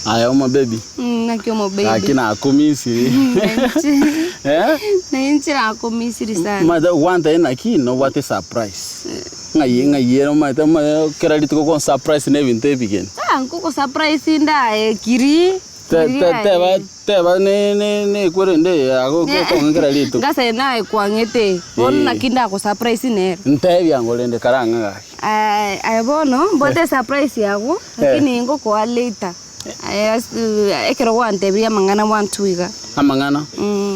Aya uma baby. Nakio mo baby. Akina akumisi. Na inchira akumisi sana. Mada wanta ina kino what a surprise. Ngai no mata kera litiko kon surprise ne vinte begin. Nkuko surprise nda kiri. Teba ne kwende ako ko kera litiko. Ngase na kwangete. Onna kinda ko surprise ne. Ntebi angolende karanga. Ay bono, bote surprise yako. Lakini ngoko later. Ekero wante bia mangana wantuiga. Amangana.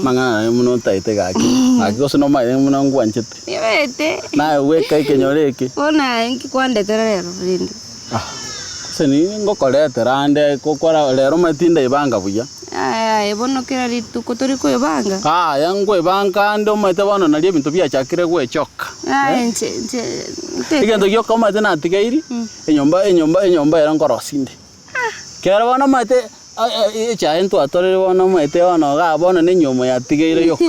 Mangana muno taite gaki. Akiko no mai muno ngwanchete. Yete. Na weka ikenyoreke. Ona inki kwande terero rindi. Seni ngokole terande kokora lero matinda ibanga buya. Bono kera rituko toriko ibanga. Yango ibanga ndo mate bono na lie bintu bia chakire gwechoka. Nche. Igendo gyoka mate na tigairi. Enyomba era ngorosinde. Kera bono mate echa ento atorere bono mate bono ga bono ne nyomo ya tigaire yoka.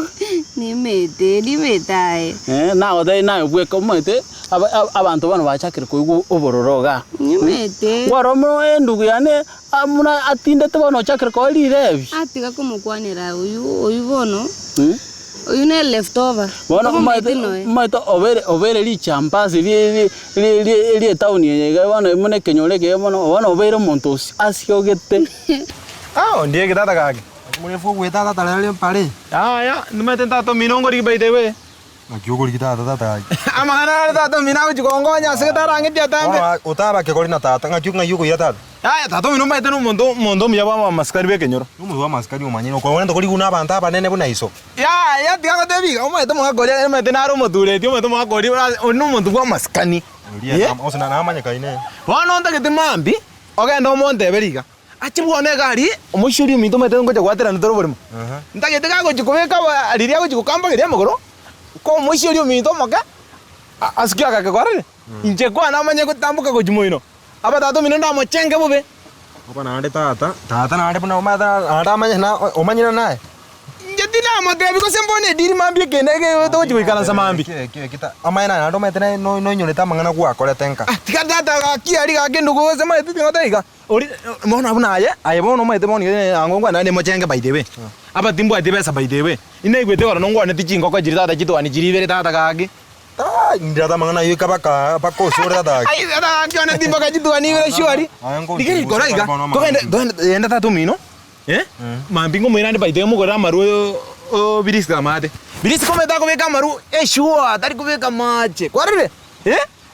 Ni metae. Na odai na bweka mate abantu bono bachakire ko obororoga. Ni mete. Woromo endugu yane amuna atinde te bono chakire ko lirebi. Atiga kumukwanira uyu bono. Uyu ne leftover. Bono mate overe li champasi li town yega bono mune kenyoreke bono overe montos asiogete. Ndiye kitata kake. Mune fu weta tata lele pare. Ya, numete tato minongo ri baitewe. Akiogori kitata tata. Amana tato minawo chikongonya seketara ngetia tambe. Utaba ke korina tata ngakyuka yuko ya tata. Tato minumba itenu mondo miyaba maskari be kenyoro. Numu wa maskari umanyino ko wenda koli kuna banta banene buna iso. Ya tiago tebi, oma ito mga golia eme tenaro module, tio ito mga golia onu mondu wa maskani. Ria osana na amanya kaine. Wana onda kete mambi. Okay ndo monte beriga. Achimwone gari omushuri minto mete ngo kwatera ndoro borimo. Ndagete gago chikobeka aliria go chikokamba geria mogoro. Ko mushuri minto moka. Asikia kake kwarere. Inje kwa na amanya kutambuka go jimoino. Aba tato minonda mochenge bobe. Opa na ande tata na ande buna omata anda amanya na omanyina nae. Njedina motebi ko sembone diri mambi kenege to chikikala samambi. Kita amanya na ando mete no nyoleta mangana kwa kole tenka. Tika tata kiari ga kendo go sema eti ngotaiga. Ori mona abuna aye bono mete boni angongwa na ne mochenge baidebe. Aba timbo ati besa baidebe. Ine igwete kora nongwa ne tichingo kwa jiri tata chitwani jiri bere tata kage. Ndata mangana yuka bako sore tata. Ai tata kiona timbo ka chitwani bere shwari. Digeri kora iga. Ko enda tatu mino. Mambingo mwirande baidebe mugora maru o biriska mate. Biriska kometa ko beka maru shua tari ko beka mache. Kwarire.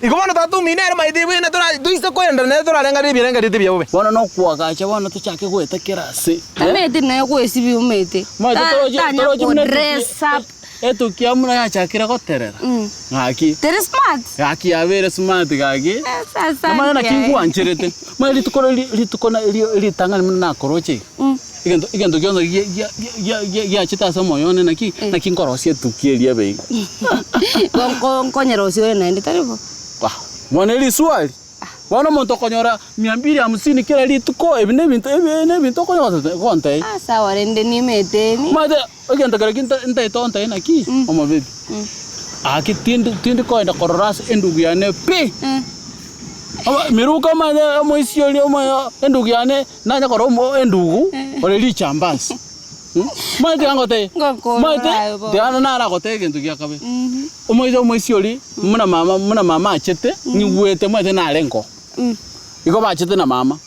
Igomano tatu minera maidebe na tora duisa ko enda na tora lenga ribia bobe. Bono no kuaga cha bono tuchake gweta kirase. Amete na ko esibi umete. Toroje dress up. Eto kiamuna ya chakira goterera. Ngaki. Tere smart. Ngaki avere smart gagi. Sasa. Mana na kingu ancherete. Ma litukona litanga na koroche. Igendo kyondo ya chita samo yone na kinkorosie tukielia be. Konyero sio na ndi taribo. Mwana ili swali. Wana monto konyora 250 kila lituko ebine binto konyora konte. Sawa rende ni mete ni. Made ogenda kare kinta nta tonta ina ki. Omo baby. Aki tindi ko enda kororas endugu yane pe. Miruka made moisioli omo endugu yane nanya koromo endugu ole li chambas. Made angote. Made diana nara gote gendu ya kabe. Moisioli muna mama achete ni wete made na lengo. Iko bachete na mama.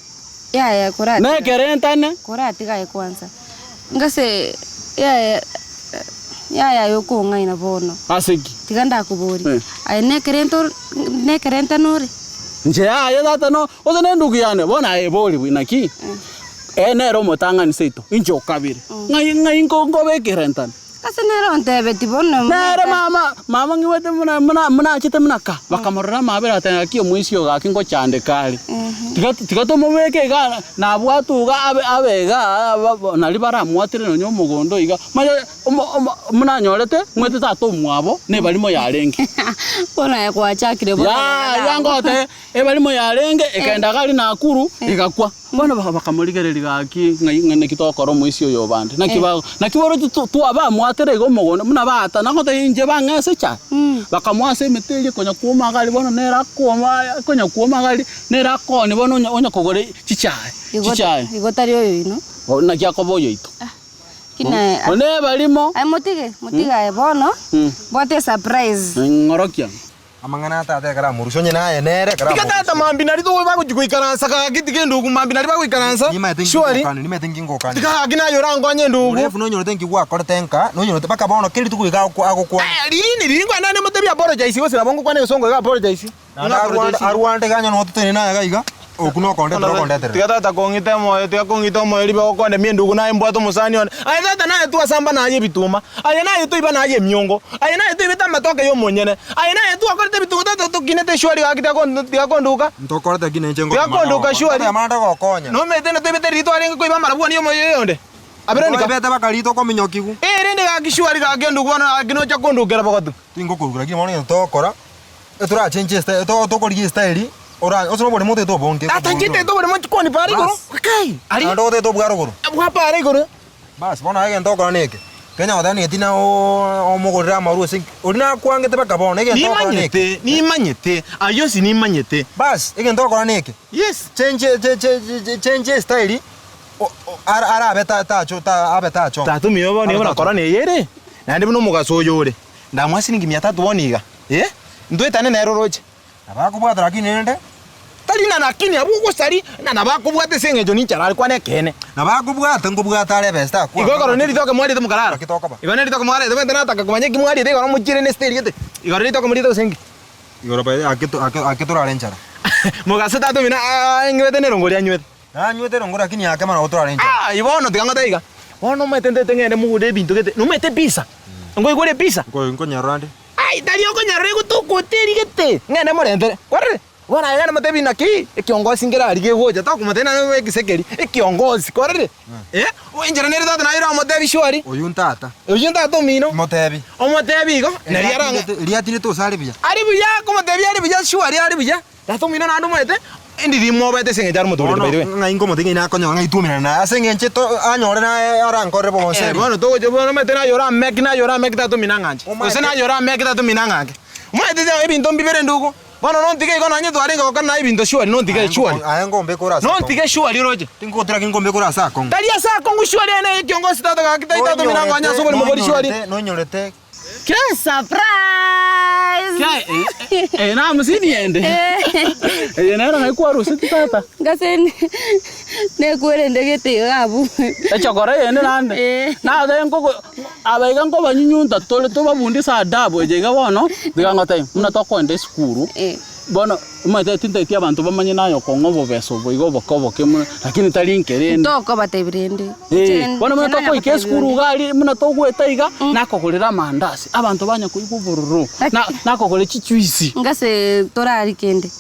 Ya korati. Na kerentane. Korati ga kwanza. Ngase ya yoko ngaina bono. Asiki. Tiganda kubori. Ai ne kerenta nore. Nje ya data no. Oza ne ndugu yane bona eboli winaki. Nero motanga ni seito. Injo kabire. Ngai ngo be kerentane. Kasenero ntebe tibono. Nere mama ngiwete muna achete munaka. Bakamorora mabera tanga kiyo muisio ga kingo chande kali. Tigato mubeke ga na bwatu ga abega nali bara mwatire no nyomugondo iga. Muna nyorete mwete tato mwabo ne balimo yarengi. Bona ya kwa chakire bona. Ya ngote ebalimo yarenge ekaenda gali Nakuru igakwa bono bakamurigereri gaki ng'ane kitokoro muisi oyo bande nakiboro tu aba mwatere go mugono muna bata nakote inje bang'ase cha bakamwase emeteri konya kuoma gali bono nera kuoma konya kuoma gali nera koni bono onya kogore chichae igotari oyo ino na kyakoboyo ito kina one balimo ai motiga bono bote surprise ngorokia amangana tate kara murusho nyina enere kara tikatata mambinari to ba kuikaransa ka gitike ndugu mambinari ba kuikaransa shwari ni metingi ngokani tika gina yorango anye ndugu urefu no nyoro tengi gwa koretenka no nyoro baka bono kiri tukuika agokwa lini ngwa nane mutebi apologize wose nabongo kwane songo ga apologize arwande ganyo no tutene na gaiga okuno konde tro konde tere tikatata kongite moyo tikakongite moyo libe okonde mie ndugu naye mbwato musani one aye tata naye tu asamba naye bituma aye naye tu iba naye miongo aye naye tu ibita matoke yo monyene aye naye tu akorete bituma tata tu kinete shwari gakita konduka ntokorete gine chengo tiakonduka shwari amanda gokonya no metene tu ibete rito arenga ko iba marabuani yo moyo yonde aberonika bete bakalito ko minyokigu rende gakishwari gakenduka bana agino cha kondukera bakotu tingo kurugura kimo ni ntokora etura change style to kori style ora osoro bode mote to bonke atangite to bode mote koni pare goro kai ari ando te to bugaro goro bwa pare goro bas bona ege ntokora neke kenya wadani etina o mogorira maru sing orina kwangete bakabona ege ntokora neke ni manyete ayo si ni manyete bas ege ntokora neke yes change style ara abeta tacho tatu miyobo ni bona korona yere nandi bino mugaso yore ndamwasi ningi 300 boniga ndoetane na eroroje abakubwatira kinende talina nakini abugo sari na nabakubwate sengejo ni charali kwane kene nabakubwata ngubwata ale besta kwa igoro ne ritoke mwari tumukarara kitoka ba igoro ne ritoke mwari tebente nataka kumanye kimwari igoro mujire ne stage gete igoro ritoke mwari to sengi igoro ba akitura renchara mugaso tatu mina ngwete ne rongori anywete anywete rongora kini yake mana otura renchara ibono tiganga taiga bono metende tengene mugude bintu gete no mete pizza ngo igore pizza ngo nyarande ai tari oko nyarre gutuko teri gete ngene morente korre bona yana matebi naki ekiongozi ngera arige goja ta kumatena no ekisekeri ekiongozi korre wenjera nere tata na ira matebi shwari oyuntata mino motebi omotebi go neriaranga riatine to sare biya ari biya ko matebi ari biya shwari ari biya tato mino na ndumete ndi dimo bete senge jar motor bete ngai ngomo tingi na konyo ngai tumina na senge nche to anyore na ara nkore bo se bueno to je bono metena yora mek tato mina nganje osena yora mek tato mina nganje mwete ja ebinto mbibere ndugo bono non tike iko nanye twarenga okana ibinto shwari non tike shwari aya ngombe kora sa non tike shwari roje tingo tira ngombe kora sa kong talia sa kong shwari ene kiongozi tata gakita tato mina nganya sobole mobori shwari no nyorete ke surprise kai na musini ende nera haikuwa rusiti tata ngase ne kwere ndegete gabu echokore yene nande na ga ngoko abaiga ngo banyunyunta tole to babundi sa adabu ejega bono digangote muna tokonde skuru bono umate tinta abantu bamanye nayo kongo bobeso boigo bokoboke lakini talinkerende toko batebirende bono muna toko ike skuru gali muna togweta iga nakogorera mandasi abantu banya kuibubururu nakogore chichuisi ngase torari kende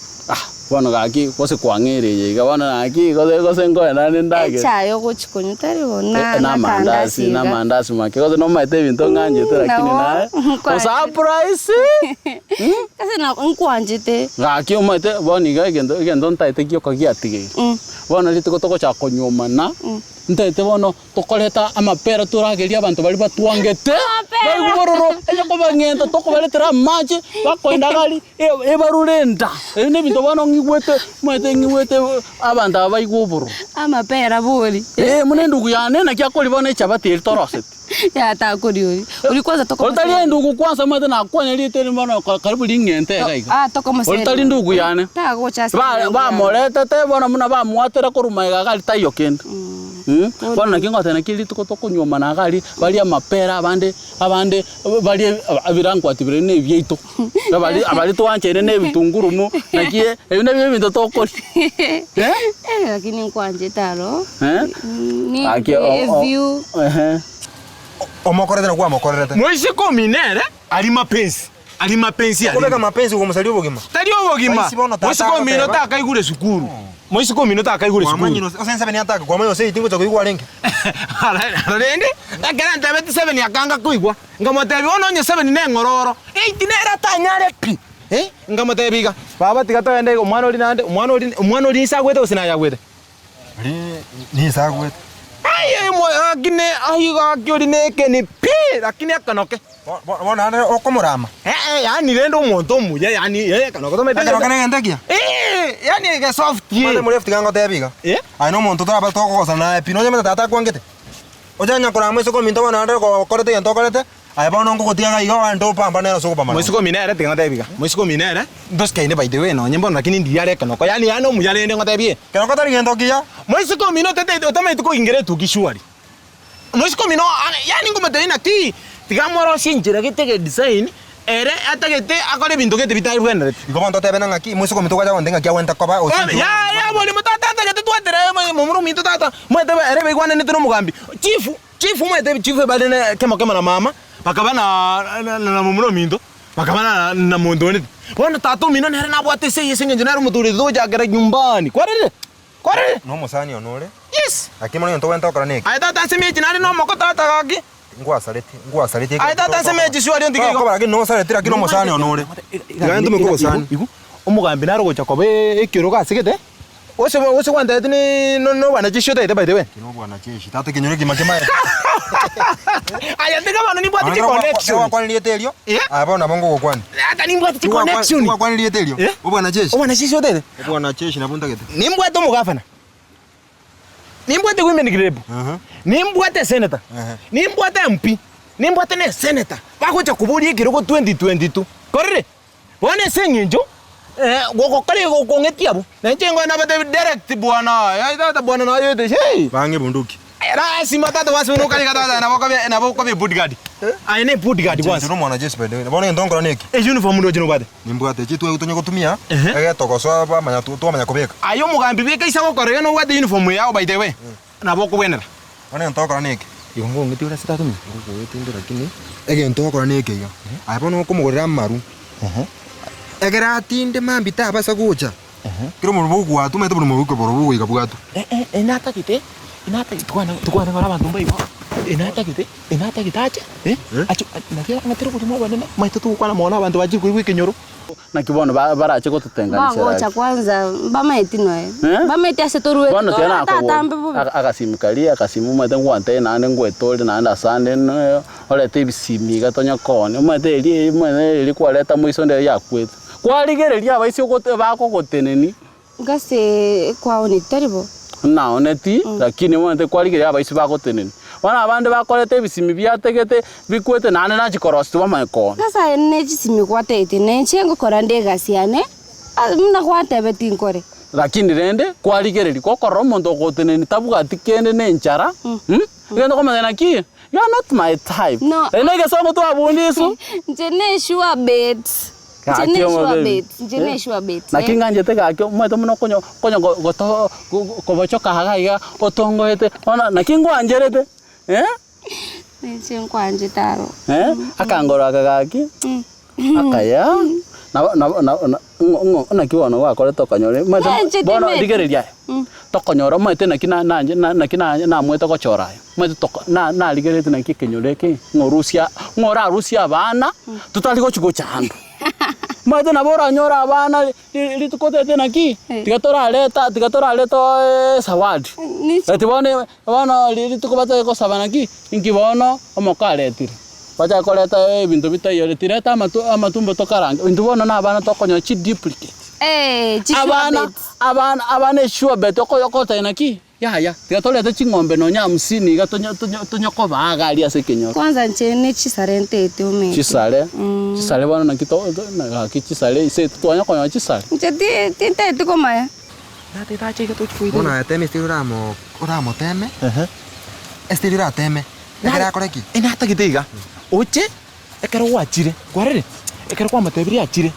bono gaki kose kwangereye iga bono gaki kose ngo nane ndage chayo gochikonyutari bona na mandasi make kose no mate binto nganjete lakini na surprise kase na nkwanje gaki umate boni ga gendo ntaite kyo kagiatige bono litiko toko cha konyomana ntaite bono tokoleta amapera turageria abantu bali batwangete baigororo eje ko bangenta toko baletera mache bakoenda gali ebarurenda ne binto bono ngigwete abantu abaigoboro amapera boli mune ndugu yane na kyakoli bona chabati torosete ya takori uri kwanza toko oltali ndugu kwanza mate na kwanya liteni bono karibu lingente gaiga toko masere oltali ndugu yane tago chasi ba moleta te bono muna ba mwatera korumaiga gali tayo kende bona kingote na kili toko nyoma na gali bali amapera abande bali abirango atibire ne byeito abali twanchere ne bitungurumu nakie ebine bintu toko lakini kwanje taro ni view omokorete kwa mokorete mwezi kominere ali mapenzi ali kubeka mapenzi ukomsali obogima tali obogima mwezi komino takaigure sukuru mwezi komino takaigure sukuru amanyino osense beni ataka kwa mayo sei tingo takuigwa lenge rende akera ntabete 7 yakanga kuigwa ngamotebi ononye 7 ne ngororo 8 nera tanyare pi Ngamotebika. Baba tiga toende omwana oli nande, omwana oli isagwete osina yagwete. Ni sagwete. Ai akine akioli neke ni pi lakini akanoke. Bona ane okomorama. Yani rendo omonto omuya yani kanoke to metega. Kanoke nengendekia. Yani ke soft. Mane murefti kango tebika. Ai no monto tora toko kosana pino nyama tata kwangete. Oja nyakora mweso ko minto bona ande ko korete yento korete. Ai bona ngo kotianga igo ando pamba nero soko pamba. Mweso ko minere tinga tebika. Mweso ko minere. Dos kaine by the way no nyembo lakini ndiare kanoko yani ano muya rendo ngotebie. Kanoko tari yento kia. Mweso ko mino tete otama ituko ingere tukishwari. Mweso ko mino yani ngometena ki tigamoro sinjira gitege design ere atagete akore bintu gete bitai bwenere. Igo bonto tebena ngaki mweso ko mito kwa ndenga kia wenta koba o sinto. Ya boli mutata atagete tuatere mumuru mito tata. Mwete ere begwana nitino mugambi. Chifu mwete chifu badene kema na mama. Bakabana na mumuro mindo. Bakabana na mondo ni. Bona tatu mino nere na bwate se yesinge njero muturi doja gara nyumbani. Kwarere. No musani onore. Yes. Akimo yento wenta okora neki. Ai tata semi chinari no moko tata gaki. Ngwasareti. Ai tata semi chiswari ndiki. Ko baragi no sareti akino musani onore. Gandu meko musani. Omugambi naro gocha kobe ekiro gasigete. Ose kwanda etini no bana chishote ite by the way. Kino bwana cheshi. Tata kinyore kimakema. Aya ndika bana ni bwati connection. Wa kwani lietelio? Abona bongo gokwani. Ata ni bwati connection. Wa kwani lietelio? Bwana cheshi. Bwana chishote. Bwana cheshi nabunda gete. Ni mbwate mugafana. Ni mbwate women grade. Ni mbwate senator. Ni mbwate MP. Ni mbwate ne senator. Bagocha kubuli ekiro ko 2022. Korre. Bwana senginjo. Gokokale gokongetia abo. Nenjengo na bate direct bwana. Ya tata bwana na yote. Hey. Bange bunduki. Era si matata wasi no kali kata na bokabe bodyguard. Aine bodyguard kwanza. Ndio mwana Jesse bende. Bona ndongora neki. Uniform ndo jino bade. Nimbwate chitu utonye kutumia. Tokoso ba manya tu manya kubeka. Ayo mugambi beka isa gokore no wade uniform yao by the way. Na boko wenera. Bona ndongora neki. Igongo ngiti ura sita tumi. Ngo wetindira kini. Ndongora neki yo. Abona ko mugorera maru. Egera atinde mambita abasa gucha. Kiro murubugu watu mete murubugu borubugu ikabugatu. Enata kite. Inata tukwana ngala bantu mbayibo. Inata kite acha. Acho nakia ngatero kutimo bwana maito tukwana mona abantu baji kuri kinyoro. Nakibono barache ko tutenganisha. Bagocha kwanza bamaiti noe. Bamaiti asetoruwe. Bwana tena akasimikalia akasimu mate ngwante nane ngwetole nane asande ole tebisimi gatonya kone. Mate eli kwaleta mwiso nde yakwetu. Kwaligereria abaisi ogote bako goteneni. Ngase kwao ni terrible. Naoneti lakini mwente kwaligereria abaisi bako teneni. Wana abande bakorete bisimi byategete bikwete nane nachikorosti wamaeko. Ngasa ene chisimi kwatete nenchengo korande gasiane. Mna kwatebe tinkore. Lakini rende kwaligereria kokoro mondo goteneni tabuga tikende nenchara. Ngendo komana ki? You are not my type. No. Enege songo to abundisu. Njene sure bet. Njene sure bet. Nakinga njete gakyo mweto muno konyo goto kobochoka hagaiga otongoete ona nakingo anjerete Nechengo anje taro. Akangoro akagaki akaya na kiwono wakore tokonyore mweto bono digereria tokonyoro mwete nakina mwete gochorayo mwete na ligerete nakikenyoreke ngora rusia bana tutali gochugo chandu mwete nabora nyora abana litukotete naki tigatora leta sawadi etibone bana litukobate ko sabana ki inkibono omokaletire bacha koleta ebintu bitayo tireta amatumbo tokaranga bintu bono na abana tokonyo chi duplicate abana sure bet okota inaki ya tigatoleta chingombe no nya 50 gatonya ko bagalia sekenyo kwanza nchene chisarente ete ume chisale bana nakito na kichisale se twanya konyo chisale nchete tinte tukoma nate tache gato chuide ona teme stiramo teme estirira teme ekera koreki enata gitiga oche ekero wachire kwarere ekero kwa matebiri achire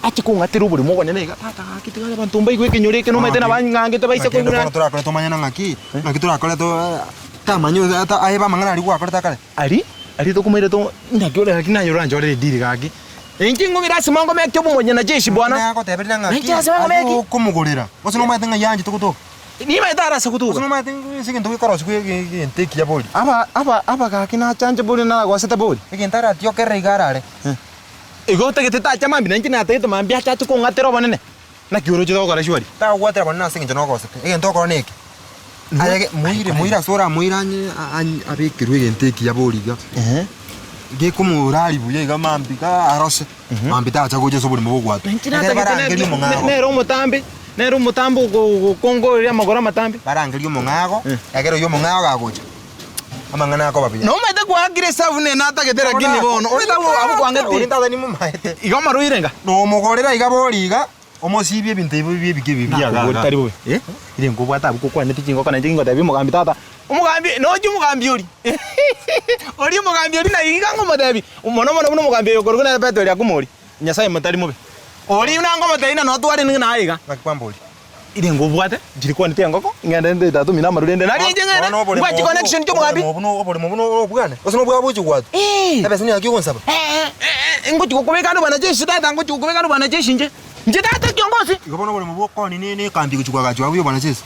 ache kungatira buri mogo nene tata kitiga bantu mbai gwe kinyoreke no maite na bangangete baise ko ngura turakore to manyana ngaki turakore to tamanyo ata aiba mangana ari kwa koreta kare ari to kumaire to ndakiore hakina yoro anjore diri gaki enki ngumira simongo mekyo bumonye na jeshi bwana yako tebiri ngaki kumugurira ose no maite ngayanje tukuto ni maite ara sakutuka no maite siginto korosi kwe nteki ya boli aba gaki na chanje boli na gwasete boli igintara tio kerre igarare Igo tegete chama mbi nanjina atete mambi acha tu kongatero banene. Na kioro chito kora shwari. Ta gwatera bana singe no kose. Egento koro neki. Ayege muira sora muira nye abikirwe genteki ya boriga. Ngikumurari buye ga mambi ka arose. Mambi ta acha goje soburi mu gwatu. Nero mutambo kongo ya magora matambi. Barangeli umungago. Egero yo mungago gagoje. Amangana ko babiya. No mete kwa agresa vune nata getera gini bono. Orita abu kwangete. Orita dani mu maete. Igo maru irenga. No mugorera iga boriga. Omosibye ibintu ibi bigibiya ga. Tari bobe. Ire ngobwata abu kwa neti kingo kana jingo tabi mugambi tata. Umugambi no ju mugambi uri. Ori mugambi uri na iga ngo madabi. Umono mugambi yo gorgo na beto ya kumori. Nyasaye matari mobe. Ori una ngo madabi na no twari na iga. Bakwamboli. Ire ngobwate jiri kwa neti ngoko. Ngende nde tatu mina maru ndende. Nari njengere. Ngwa chi connection cyo mugambi. Mubuno bugane. Osino bwa buju gwatu. Ebe sinya kyo konsaba. Ngo chi kokubeka no bana jeshi tata ngo chi kokubeka no bana jeshi nje. Nje tata kiongozi. Igobona bole muboko ni kambi kuchukwa gacho abuyo bana jeshi.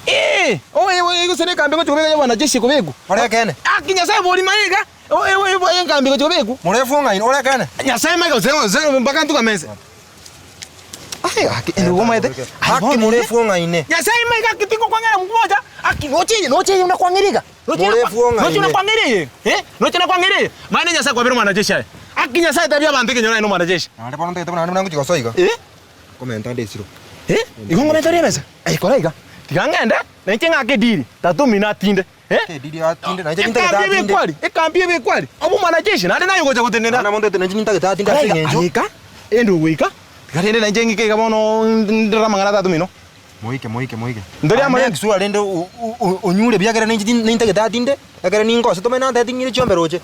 Owe igusene kambi kuchukubeka bana jeshi kubegu. Ore kene. Nyasaye boli maiga. Owe kambi kuchukubegu. Murefunga ino ore kene. Nyasaye maiga zengo mpaka ntuka mese. Eno goma ete. Haki murefunga ine. Nyasaye maiga kitingo kwangera mmoja. Noche unakwangirika. Noche unakwangirika. Noche unakwangirika. Maana Nyasaye kwa bero mwana jeshi. Nyasaye tabia bantike nyona ino mwana jeshi. Ande pano tete bana nangu chikosoiga. Komenta ndesiro. Igo ngomenta rebeza. Koraiga. Tikangenda naichenga ke diri. Tatumina tinde. Diri atinde na nje ntage tatinde. Ekambie bekwali. Obu mwana jeshi nade nayo gocha kutendera. Na mondo tete nje ntage tatinde asingenjo. Ayika. Endo wika. Tikatende na njengi ke kabono ndira mangana tatumino. Moike. Ndori amanya kisura lende onyure byagera nje ntage tatinde. Agera ningo so tomena tatingire chomberoche.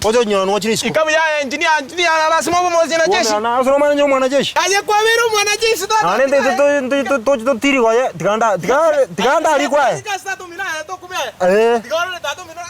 Ojo nyono no chirisiko. Ikabu ya engineer lazima uwe mwana jeshi. Na so mwana mwana jeshi. Aje kwa bero mwana jeshi tata. Ane to tiri kwa ya tikanda ali kwa. Tikasta tumina to kumya. Eh. Tikaro le tatumino